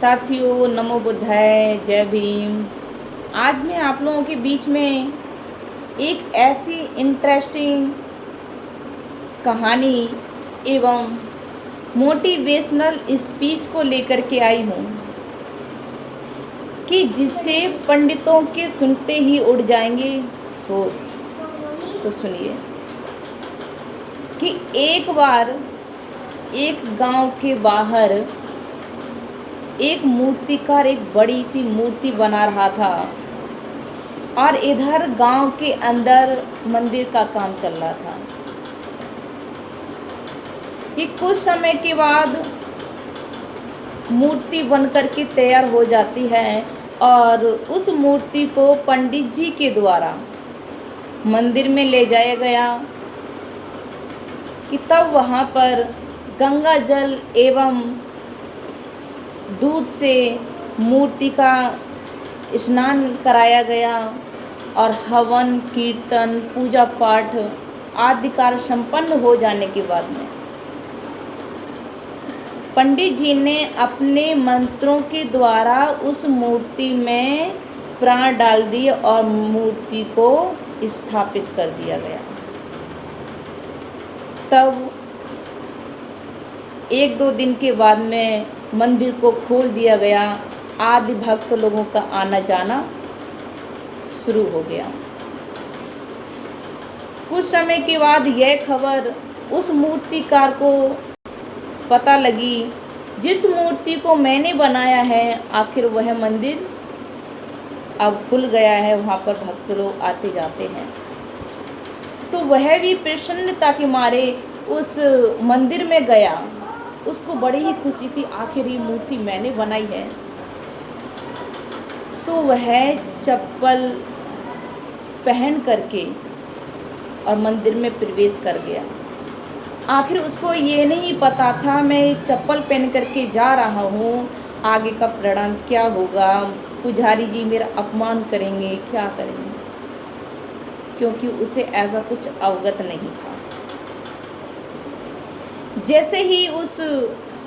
साथियों, नमो बुद्धाय, जय भीम। आज मैं आप लोगों के बीच में एक ऐसी इंटरेस्टिंग कहानी एवं मोटिवेशनल स्पीच को लेकर के आई हूँ कि जिससे पंडितों के सुनते ही उड़ जाएंगे होश। तो सुनिए कि एक बार एक गांव के बाहर एक मूर्तिकार एक बड़ी सी मूर्ति बना रहा था और इधर गांव के अंदर मंदिर का काम चल रहा था। ये कुछ समय के बाद मूर्ति बन करके तैयार हो जाती है और उस मूर्ति को पंडित जी के द्वारा मंदिर में ले जाया गया कि तब वहाँ पर गंगा जल एवं दूध से मूर्ति का स्नान कराया गया और हवन कीर्तन पूजा पाठ आदि कार्य संपन्न हो जाने के बाद में पंडित जी ने अपने मंत्रों के द्वारा उस मूर्ति में प्राण डाल दिए और मूर्ति को स्थापित कर दिया गया। तब एक दो दिन के बाद में मंदिर को खोल दिया गया। आदि भक्त लोगों का आना जाना शुरू हो गया। कुछ समय के बाद यह खबर उस मूर्तिकार को पता लगी, जिस मूर्ति को मैंने बनाया है आखिर वह मंदिर अब खुल गया है, वहाँ पर भक्त लोग आते जाते हैं। तो वह भी प्रसन्नता के मारे उस मंदिर में गया। उसको बड़ी ही खुशी थी, आखिर ये मूर्ति मैंने बनाई है। तो वह चप्पल पहन करके और मंदिर में प्रवेश कर गया। आखिर उसको ये नहीं पता था मैं चप्पल पहन करके जा रहा हूँ, आगे का परिणाम क्या होगा, पुजारी जी मेरा अपमान करेंगे, क्या करेंगे, क्योंकि उसे ऐसा कुछ अवगत नहीं था। जैसे ही उस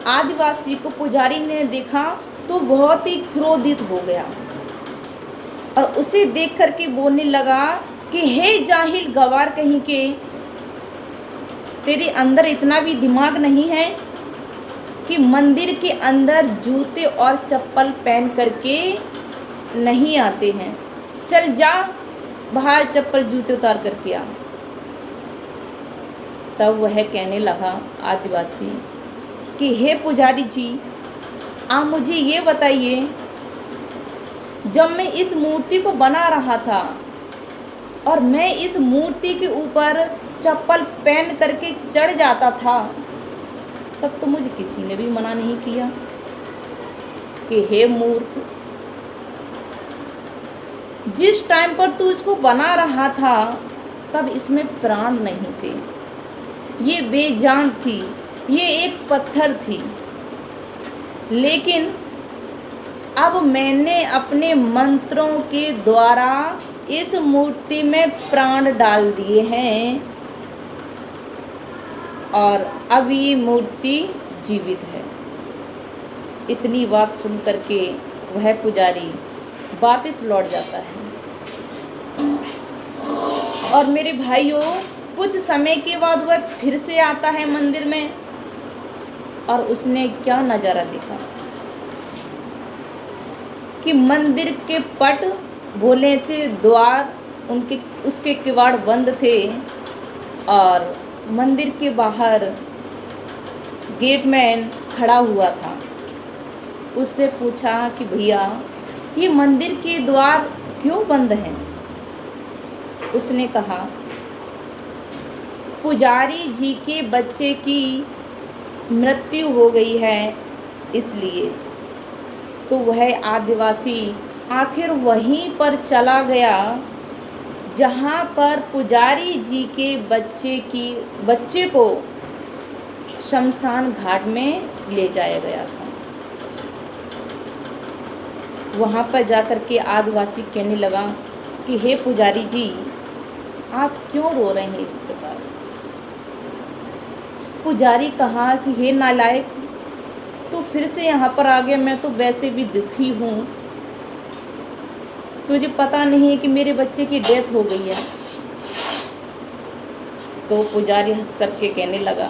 आदिवासी को पुजारी ने देखा तो बहुत ही क्रोधित हो गया और उसे देख करके बोलने लगा कि हे जाहिल गवार कहीं के, तेरे अंदर इतना भी दिमाग नहीं है कि मंदिर के अंदर जूते और चप्पल पहन करके नहीं आते हैं। चल जा बाहर चप्पल जूते उतार करके आ। तब वह कहने लगा आदिवासी कि हे पुजारी जी, आप मुझे ये बताइए, जब मैं इस मूर्ति को बना रहा था और मैं इस मूर्ति के ऊपर चप्पल पहन करके चढ़ जाता था, तब तो मुझे किसी ने भी मना नहीं किया कि हे मूर्ख, जिस टाइम पर तू इसको बना रहा था तब इसमें प्राण नहीं थे, ये बेजान थी, ये एक पत्थर थी। लेकिन अब मैंने अपने मंत्रों के द्वारा इस मूर्ति में प्राण डाल दिए हैं और अब ये मूर्ति जीवित है। इतनी बात सुन करके वह पुजारी वापस लौट जाता है। और मेरे भाइयों, कुछ समय के बाद वह फिर से आता है मंदिर में और उसने क्या नज़ारा देखा कि मंदिर के पट बोले थे, द्वार उसके किवाड़ बंद थे और मंदिर के बाहर गेटमैन खड़ा हुआ था। उससे पूछा कि भैया, ये मंदिर के द्वार क्यों बंद हैं? उसने कहा, पुजारी जी के बच्चे की मृत्यु हो गई है इसलिए। तो वह आदिवासी आखिर वहीं पर चला गया जहाँ पर पुजारी जी के बच्चे को शमशान घाट में ले जाया गया था। वहाँ पर जाकर के आदिवासी कहने लगा कि हे पुजारी जी, आप क्यों रो रहे हैं इस प्रकार? पुजारी कहा कि हे नालायक, तू फिर से यहाँ पर आ गया, मैं तो वैसे भी दुखी हूँ, तुझे पता नहीं है कि मेरे बच्चे की डेथ हो गई है। तो पुजारी हंस करके कहने लगा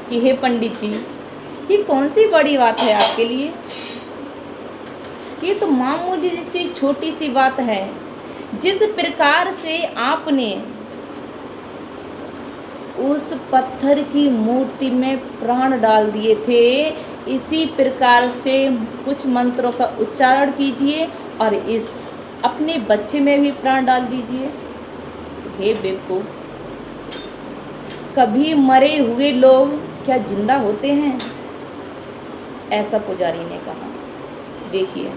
कि हे पंडित जी, ये कौन सी बड़ी बात है आपके लिए, ये तो मामूली सी छोटी सी बात है। जिस प्रकार से आपने उस पत्थर की मूर्ति में प्राण डाल दिए थे, इसी प्रकार से कुछ मंत्रों का उच्चारण कीजिए और इस अपने बच्चे में भी प्राण डाल दीजिए। हे बेवकूफ, कभी मरे हुए लोग क्या जिंदा होते हैं? ऐसा पुजारी ने कहा। देखिए,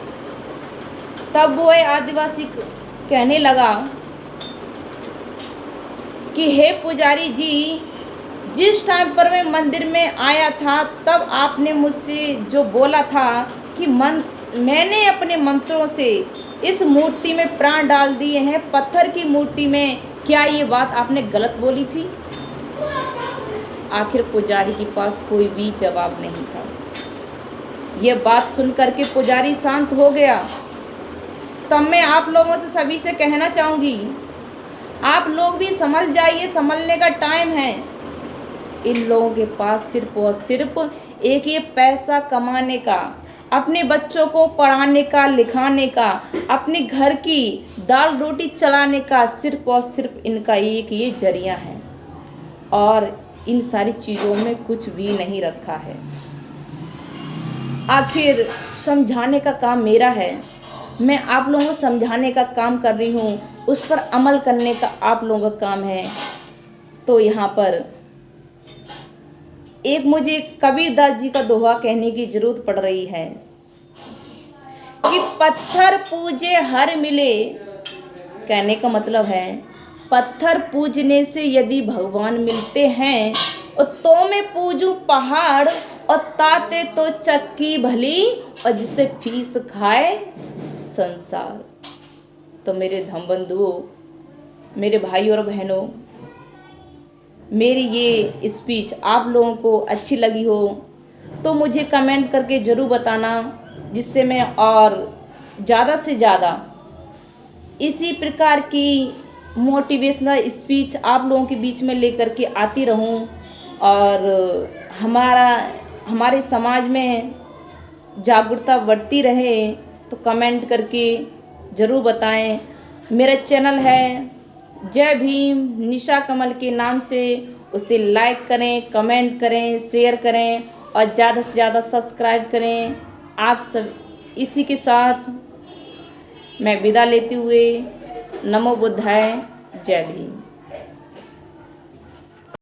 तब वो आदिवासी कहने लगा कि हे पुजारी जी, जिस टाइम पर मैं मंदिर में आया था तब आपने मुझसे जो बोला था कि मैंने अपने मंत्रों से इस मूर्ति में प्राण डाल दिए हैं, पत्थर की मूर्ति में, क्या ये बात आपने गलत बोली थी? आखिर पुजारी के पास कोई भी जवाब नहीं था। यह बात सुनकर के पुजारी शांत हो गया। तब मैं आप लोगों से सभी से कहना चाहूँगी, आप लोग भी संभल जाइए, संभलने का टाइम है। इन लोगों के पास सिर्फ और सिर्फ एक ये पैसा कमाने का, अपने बच्चों को पढ़ाने का, लिखाने का, अपने घर की दाल रोटी चलाने का सिर्फ और सिर्फ इनका एक ये जरिया है, और इन सारी चीज़ों में कुछ भी नहीं रखा है। आखिर समझाने का काम मेरा है, मैं आप लोगों को समझाने का काम कर रही हूँ, उस पर अमल करने का आप लोगों का काम है। तो यहाँ पर एक मुझे कबीरदास जी का दोहा कहने की जरूरत पड़ रही है कि पत्थर पूजे हर मिले। कहने का मतलब है, पत्थर पूजने से यदि भगवान मिलते हैं तो मैं पूजूं पहाड़, और ताते तो चक्की भली, और जिसे फीस खाए संसार। तो मेरे धम बंधुओं, मेरे भाई और बहनों, मेरी ये स्पीच आप लोगों को अच्छी लगी हो तो मुझे कमेंट करके ज़रूर बताना, जिससे मैं और ज़्यादा से ज़्यादा इसी प्रकार की मोटिवेशनल स्पीच आप लोगों के बीच में लेकर के आती रहूं, और हमारे समाज में जागरूकता बढ़ती रहे। तो कमेंट करके ज़रूर बताएं। मेरा चैनल है जय भीम निशा कमल के नाम से, उसे लाइक करें, कमेंट करें, शेयर करें और ज़्यादा से ज़्यादा सब्सक्राइब करें। आप सब इसी के साथ मैं विदा लेते हुए, नमो बुद्धाय, जय भीम।